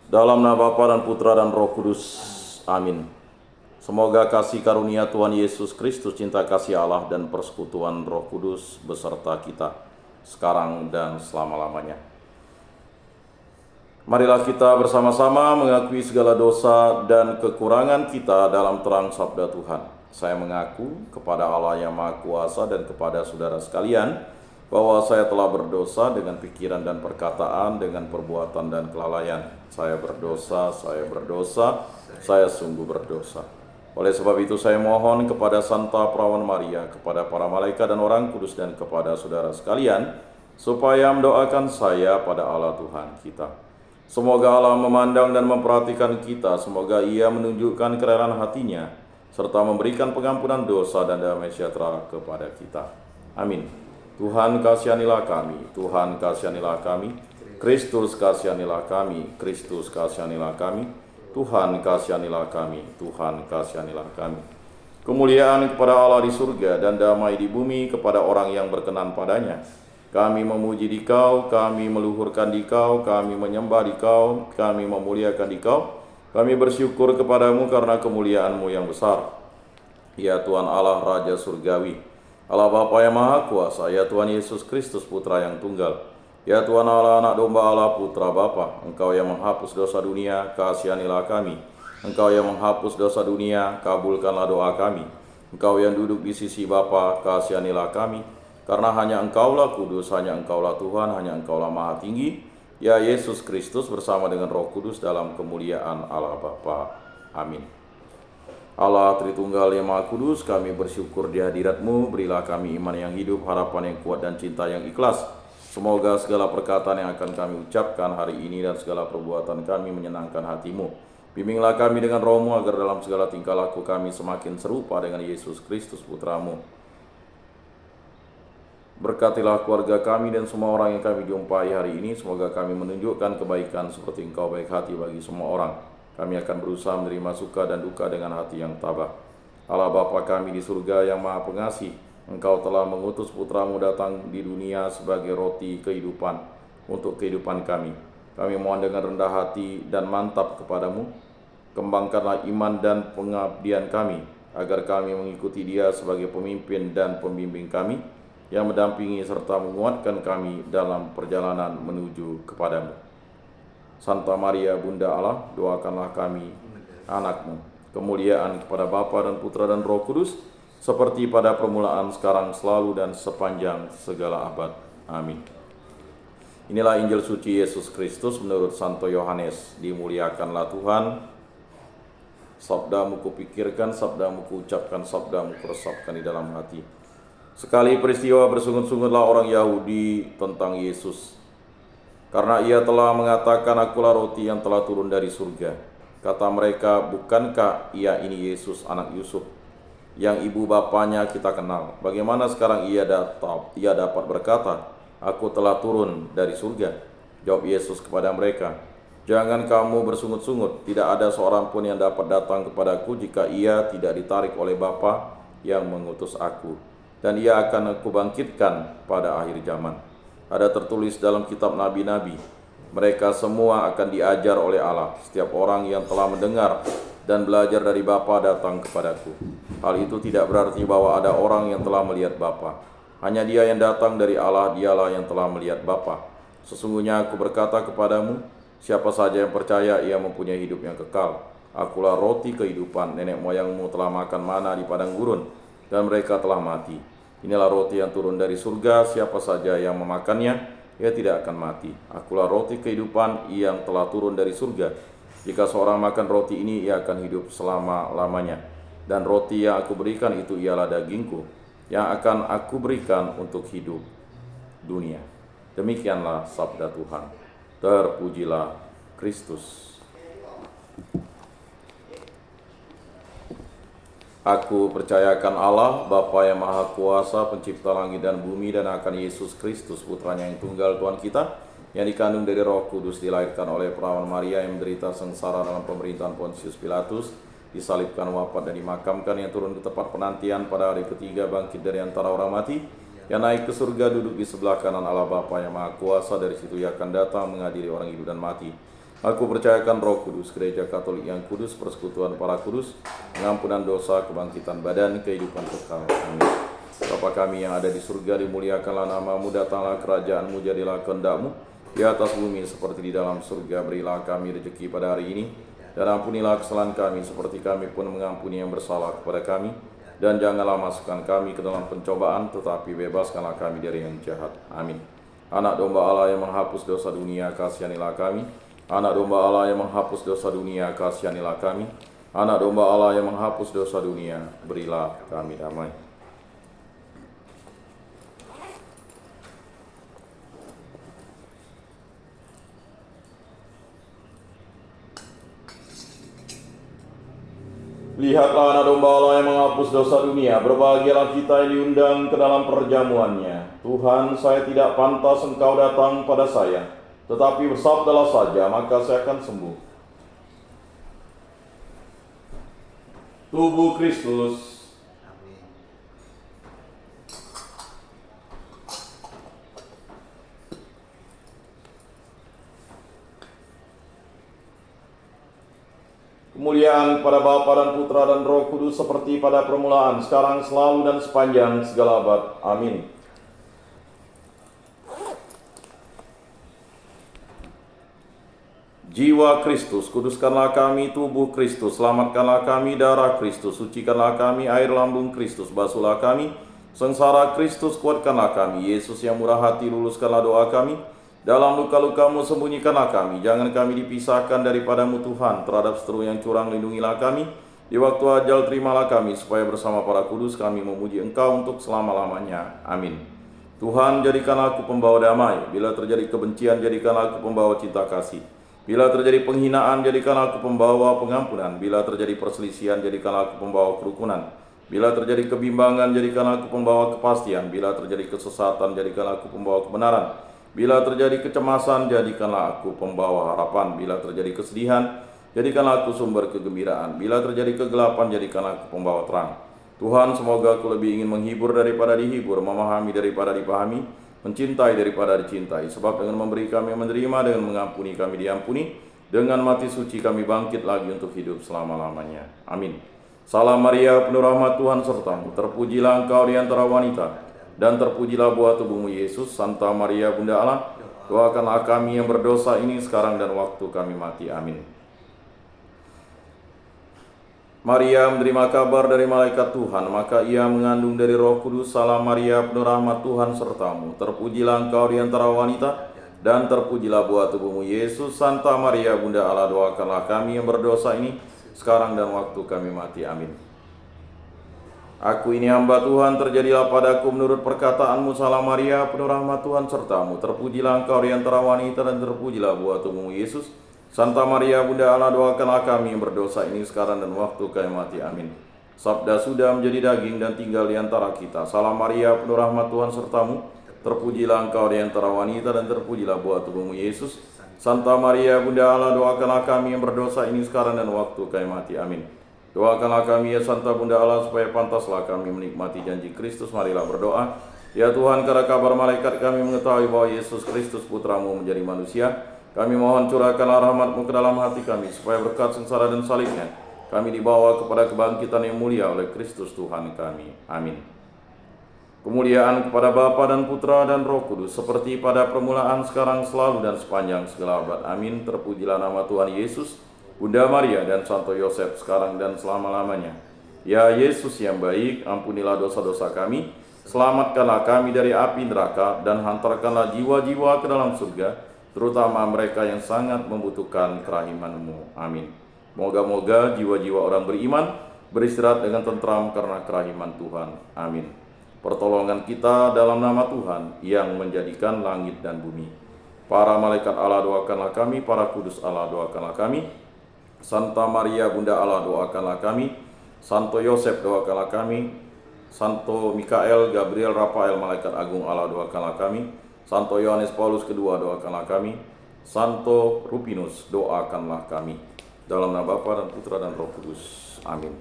Dalam nama Bapa dan Putra dan Roh Kudus. Amin. Semoga kasih karunia Tuhan Yesus Kristus, cinta kasih Allah dan persekutuan Roh Kudus beserta kita sekarang dan selama-lamanya. Marilah kita bersama-sama mengakui segala dosa dan kekurangan kita dalam terang sabda Tuhan. Saya mengaku kepada Allah yang Maha Kuasa dan kepada saudara sekalian bahwa saya telah berdosa dengan pikiran dan perkataan, dengan perbuatan dan kelalaian. Saya berdosa, saya sungguh berdosa. Oleh sebab itu saya mohon kepada Santa Perawan Maria, kepada para malaikat dan orang kudus, dan kepada saudara sekalian, supaya mendoakan saya pada Allah Tuhan kita. Semoga Allah memandang dan memperhatikan kita, semoga Ia menunjukkan kerelaan hatinya, serta memberikan pengampunan dosa dan damai sejahtera kepada kita. Amin. Tuhan kasihanilah kami, Tuhan kasihanilah kami, Kristus kasihanilah kami, Kristus kasihanilah kami, Tuhan kasihanilah kami, Tuhan kasihanilah kami. Kemuliaan kepada Allah di surga dan damai di bumi kepada orang yang berkenan padanya. Kami memuji Dikau, kami meluhurkan Dikau, kami menyembah Dikau, kami memuliakan Dikau. Kami bersyukur kepadamu karena kemuliaan-Mu yang besar. Ya Tuhan Allah Raja Surgawi, Allah Bapa yang Maha Kuasa, ya Tuhan Yesus Kristus Putra yang Tunggal, ya Tuhan Allah Anak Domba Allah Putra Bapa, Engkau yang menghapus dosa dunia, kasihanilah kami. Engkau yang menghapus dosa dunia, kabulkanlah doa kami. Engkau yang duduk di sisi Bapa, kasihanilah kami. Karena hanya Engkaulah kudus, hanya Engkaulah Tuhan, hanya Engkaulah Maha Tinggi, ya Yesus Kristus bersama dengan Roh Kudus dalam kemuliaan Allah Bapa. Amin. Allah Tritunggal yang Maha Kudus, kami bersyukur di hadirat-Mu, berilah kami iman yang hidup, harapan yang kuat, dan cinta yang ikhlas. Semoga segala perkataan yang akan kami ucapkan hari ini dan segala perbuatan kami menyenangkan hati-Mu. Bimbinglah kami dengan Roh-Mu agar dalam segala tingkah laku kami semakin serupa dengan Yesus Kristus Putra-Mu. Berkatilah keluarga kami dan semua orang yang kami jumpai hari ini. Semoga kami menunjukkan kebaikan seperti Engkau baik hati bagi semua orang. Kami akan berusaha menerima suka dan duka dengan hati yang tabah. Allah Bapa kami di surga yang Maha Pengasih, Engkau telah mengutus Putra-Mu datang di dunia sebagai roti kehidupan untuk kehidupan kami. Kami mohon dengan rendah hati dan mantap kepadamu, kembangkanlah iman dan pengabdian kami, agar kami mengikuti Dia sebagai pemimpin dan pembimbing kami, yang mendampingi serta menguatkan kami dalam perjalanan menuju kepadamu. Santa Maria Bunda Allah, doakanlah kami, anak-Mu. Kemuliaan kepada Bapa dan Putra dan Roh Kudus, seperti pada permulaan, sekarang, selalu, dan sepanjang segala abad. Amin. Inilah Injil suci Yesus Kristus menurut Santo Yohanes. Dimuliakanlah Tuhan. Sabda-Mu kupikirkan, sabda-Mu kuucapkan, sabda-Mu kuresapkan di dalam hati. Sekali peristiwa bersungut-sungutlah orang Yahudi tentang Yesus, karena Ia telah mengatakan, Akulah roti yang telah turun dari surga. Kata mereka, bukankah Ia ini Yesus anak Yusuf, yang ibu bapanya kita kenal? Bagaimana sekarang Ia dapat berkata, Aku telah turun dari surga? Jawab Yesus kepada mereka, Jangan kamu bersungut-sungut. Tidak ada seorang pun yang dapat datang kepadaku jika ia tidak ditarik oleh Bapa yang mengutus aku. Dan Ia akan aku bangkitkan pada akhir zaman. Ada tertulis dalam kitab nabi-nabi, mereka semua akan diajar oleh Allah. Setiap orang yang telah mendengar dan belajar dari Bapa datang kepadaku. Hal itu tidak berarti bahwa ada orang yang telah melihat Bapa. Hanya Dia yang datang dari Allah, Dialah yang telah melihat Bapa. Sesungguhnya aku berkata kepadamu, siapa saja yang percaya ia mempunyai hidup yang kekal. Akulah roti kehidupan. Nenek moyangmu telah makan mana di padang gurun, dan mereka telah mati. Inilah roti yang turun dari surga, siapa saja yang memakannya, ia tidak akan mati. Akulah roti kehidupan yang telah turun dari surga. Jika seorang makan roti ini, ia akan hidup selama-lamanya. Dan roti yang aku berikan itu ialah dagingku, yang akan aku berikan untuk hidup dunia. Demikianlah sabda Tuhan. Terpujilah Kristus. Aku percayakan Allah, Bapa yang Maha Kuasa, pencipta langit dan bumi, dan akan Yesus Kristus, Putranya yang tunggal Tuhan kita, yang dikandung dari Roh Kudus, dilahirkan oleh Perawan Maria, yang menderita sengsara dalam pemerintahan Pontius Pilatus, disalibkan, wafat, dan dimakamkan, yang turun ke tempat penantian pada hari ketiga, bangkit dari antara orang mati, yang naik ke surga, duduk di sebelah kanan Allah Bapa yang Maha Kuasa. Dari situ Ia akan datang mengadili orang hidup dan mati. Aku percayakan Roh Kudus, Gereja Katolik yang kudus, persekutuan para kudus, pengampunan dosa, kebangkitan badan, kehidupan kekal. Amin. Bapa kami yang ada di surga, dimuliakanlah namamu, datanglah kerajaanmu, jadilah kehendak-Mu di atas bumi seperti di dalam surga. Berilah kami rezeki pada hari ini, dan ampunilah kesalahan kami seperti kami pun mengampuni yang bersalah kepada kami. Dan janganlah masukkan kami ke dalam pencobaan, tetapi bebaskanlah kami dari yang jahat. Amin. Anak domba Allah yang menghapus dosa dunia, kasihanilah kami. Anak domba Allah yang menghapus dosa dunia, kasihanilah kami. Anak domba Allah yang menghapus dosa dunia, berilah kami damai. Lihatlah anak domba Allah yang menghapus dosa dunia, berbahagialah kita yang diundang ke dalam perjamuannya. Tuhan, saya tidak pantas Engkau datang pada saya, tetapi bersabdalah saja, maka saya akan sembuh. Tubuh Kristus. Kemuliaan kepada Bapa dan Putra dan Roh Kudus seperti pada permulaan, sekarang, selalu, dan sepanjang segala abad. Amin. Jiwa Kristus, kuduskanlah kami. Tubuh Kristus, selamatkanlah kami. Darah Kristus, sucikanlah kami. Air lambung Kristus, basuhlah kami. Sengsara Kristus, kuatkanlah kami. Yesus yang murah hati, luluskanlah doa kami. Dalam luka-lukamu, sembunyikanlah kami. Jangan kami dipisahkan daripadamu Tuhan. Terhadap seteru yang curang, lindungilah kami. Di waktu ajal, terimalah kami, supaya bersama para kudus kami memuji Engkau untuk selama-lamanya. Amin. Tuhan, jadikanlah aku pembawa damai. Bila terjadi kebencian, jadikanlah aku pembawa cinta kasih. Bila terjadi penghinaan, jadikanlah aku pembawa pengampunan. Bila terjadi perselisihan, jadikanlah aku pembawa kerukunan. Bila terjadi kebimbangan, jadikanlah aku pembawa kepastian. Bila terjadi kesesatan, jadikanlah aku pembawa kebenaran. Bila terjadi kecemasan, jadikanlah aku pembawa harapan. Bila terjadi kesedihan, jadikanlah aku sumber kegembiraan. Bila terjadi kegelapan, jadikanlah aku pembawa terang. Tuhan, semoga aku lebih ingin menghibur daripada dihibur, memahami daripada dipahami, mencintai daripada dicintai. Sebab dengan memberi kami menerima, dengan mengampuni kami diampuni, dengan mati suci kami bangkit lagi untuk hidup selama-lamanya. Amin. Salam Maria, penuh rahmat, Tuhan sertamu. Terpujilah engkau di antara wanita, dan terpujilah buah tubuhmu Yesus. Santa Maria, Bunda Allah, doakanlah kami yang berdosa ini sekarang dan waktu kami mati. Amin. Maria menerima kabar dari malaikat Tuhan, maka ia mengandung dari Roh Kudus. Salam Maria, penuh rahmat, Tuhan sertamu. Terpujilah engkau di antara wanita, dan terpujilah buah tubuhmu Yesus. Santa Maria, Bunda Allah, doakanlah kami yang berdosa ini sekarang dan waktu kami mati. Amin. Aku ini hamba Tuhan, terjadilah padaku menurut perkataanmu. Salam Maria, penuh rahmat, Tuhan sertamu. Terpujilah engkau di antara wanita, dan terpujilah buah tubuhmu Yesus. Santa Maria, Bunda Allah, doakanlah kami yang berdosa ini sekarang dan waktu kami mati. Amin. Sabda sudah menjadi daging dan tinggal di antara kita. Salam Maria, penuh rahmat, Tuhan sertamu. Terpujilah engkau di antara wanita, dan terpujilah buah tubuhmu Yesus. Santa Maria, Bunda Allah, doakanlah kami yang berdosa ini sekarang dan waktu kami mati. Amin. Doakanlah kami ya Santa Bunda Allah, supaya pantaslah kami menikmati janji Kristus. Marilah berdoa. Ya Tuhan, karena kabar malaikat kami mengetahui bahwa Yesus Kristus Putramu menjadi manusia, kami mohon curahkanlah rahmat-Mu ke dalam hati kami, supaya berkat sengsara dan salibnya kami dibawa kepada kebangkitan yang mulia oleh Kristus Tuhan kami. Amin. Kemuliaan kepada Bapa dan Putra dan Roh Kudus, seperti pada permulaan, sekarang, selalu, dan sepanjang segala abad. Amin. Terpujilah nama Tuhan Yesus, Bunda Maria, dan Santo Yosef, sekarang dan selama-lamanya. Ya Yesus yang baik, ampunilah dosa-dosa kami, selamatkanlah kami dari api neraka, dan hantarkanlah jiwa-jiwa ke dalam surga, terutama mereka yang sangat membutuhkan kerahiman-Mu. Amin. Moga-moga jiwa-jiwa orang beriman beristirahat dengan tentram karena kerahiman Tuhan. Amin. Pertolongan kita dalam nama Tuhan yang menjadikan langit dan bumi. Para malaikat Allah, doakanlah kami. Para kudus Allah, doakanlah kami. Santa Maria, Bunda Allah, doakanlah kami. Santo Yosef, doakanlah kami. Santo Mikael, Gabriel, Rafael, malaikat agung Allah, doakanlah kami. Santo Yohanes Paulus kedua, doakanlah kami. Santo Rupinus, doakanlah kami. Dalam nama Bapa dan Putra dan Roh Kudus. Amin.